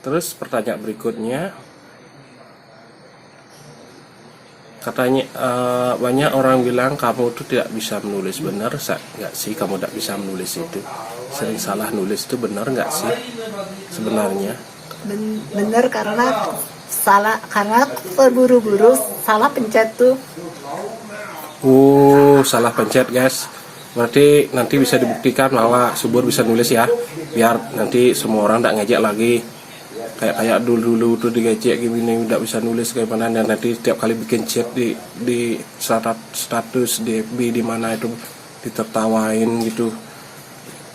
Terus pertanyaan berikutnya, katanya banyak orang bilang kamu tuh tidak bisa menulis. Benar nggak sih kamu tidak bisa menulis itu? Sering salah nulis itu benar nggak sih sebenarnya? Bener karena terburu-buru salah pencet tuh. Salah pencet guys. Berarti nanti bisa dibuktikan bahwa Subur bisa nulis ya. Biar nanti semua orang tidak ngejek lagi. Kayak dulu tuh digejek gini udah bisa nulis kayak mana, dan nanti setiap kali bikin chat di status di FB di mana itu ditertawain gitu.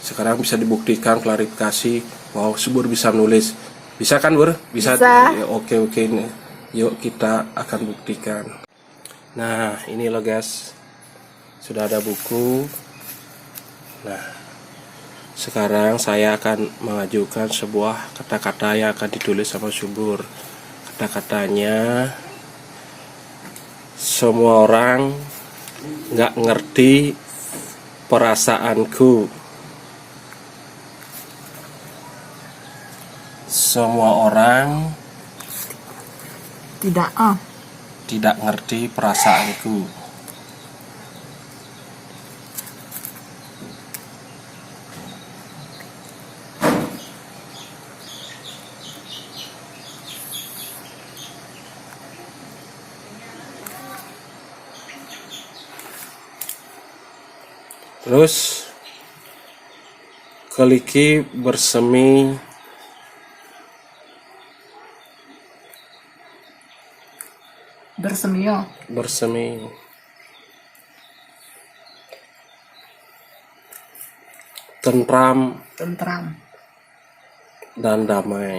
Sekarang bisa dibuktikan, klarifikasi bahwa Subur bisa nulis. Bisa kan Bur? Bisa. Ya, oke nih. Yuk kita akan buktikan. Nah ini loh guys, sudah ada buku. Nah sekarang saya akan mengajukan sebuah kata-kata yang akan ditulis sama Subur. Kata-katanya, semua orang nggak ngerti perasaanku. Semua orang tidak ngerti perasaanku. Terus Keliki bersemi tentram dan damai.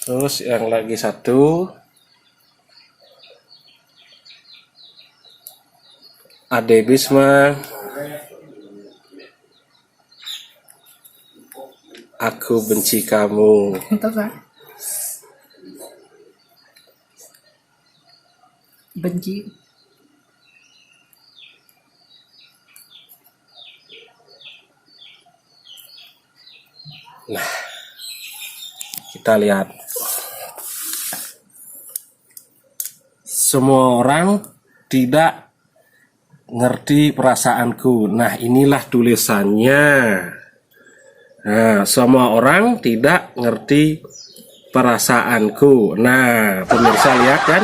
Terus yang lagi satu, Ade Bisma, aku benci kamu. Benci. Nah, kita lihat. Semua orang tidak ngerti perasaanku. Nah, inilah tulisannya. Nah, semua orang tidak ngerti perasaanku. Nah, pemirsa lihat kan?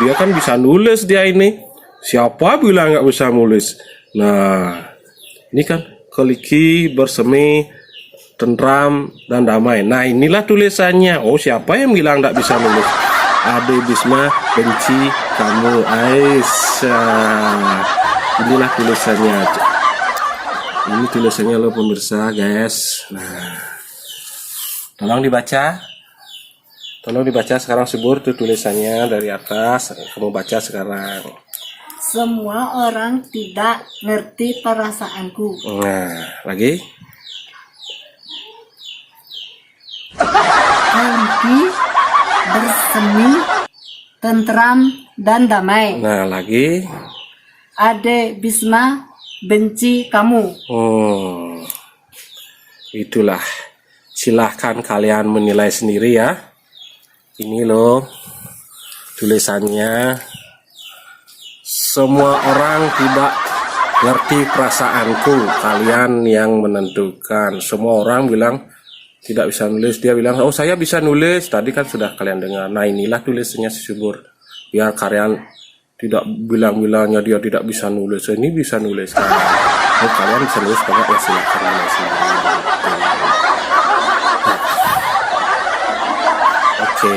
Dia kan bisa nulis dia ini. Siapa bilang nggak bisa nulis? Nah, ini kan Keliki bersemi tentram dan damai. Nah, inilah tulisannya. Siapa yang bilang nggak bisa nulis? Ade Bisma benci kamu. Aisyah. Inilah tulisannya. Ini tulisannya loh pemirsa guys. Nah, tolong dibaca. Tolong dibaca sekarang Subur tuh tulisannya dari atas. Kamu baca sekarang. Semua orang tidak ngerti perasaanku. Nah, lagi. Keliki bersemi tentram dan damai. Nah, lagi. Ade Bisma benci kamu. Itulah. Silahkan kalian menilai sendiri ya. Ini loh tulisannya. Semua orang tidak ngerti perasaanku. Kalian yang menentukan. Semua orang bilang tidak bisa nulis. Dia bilang, saya bisa nulis. Tadi kan sudah kalian dengar. Nah, inilah tulisannya si Subur. Biar kalian tidak bilang-bilangnya dia tidak bisa nulis. Ini bisa nulis. Kalian bisa nulis banget ya, silakan nulis. Oke.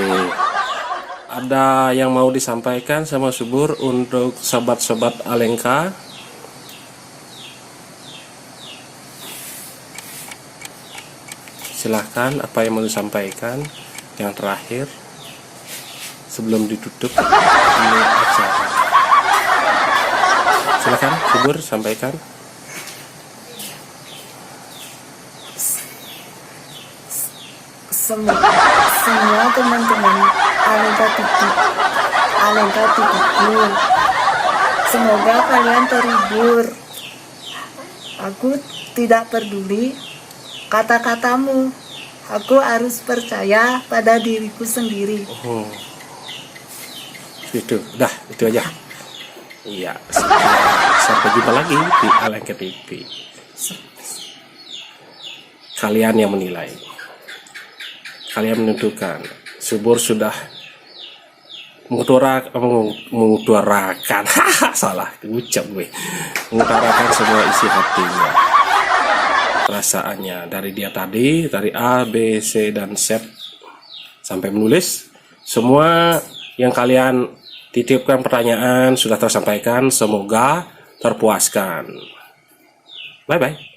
Ada yang mau disampaikan sama Subur untuk sobat-sobat Alengka? Silahkan, apa yang mau disampaikan yang terakhir sebelum ditutup ini acara. Silahkan Subur sampaikan. Semua teman-teman Alengka TV Alengka tipiku. Semoga kalian terhibur. Aku tidak peduli kata-katamu. Aku harus percaya pada diriku sendiri. Oh. Itu, dah itu aja. Iya, sampai jumpa lagi di Alengka TV. Kalian yang menilai, kalian menentukan. Subur sudah mengutarakan salah ucap gue, mengutarakan semua isi hatinya, perasaannya dari dia tadi, dari A, B, C dan Z sampai menulis. Semua yang kalian titipkan pertanyaan sudah tersampaikan, semoga terpuaskan. Bye bye.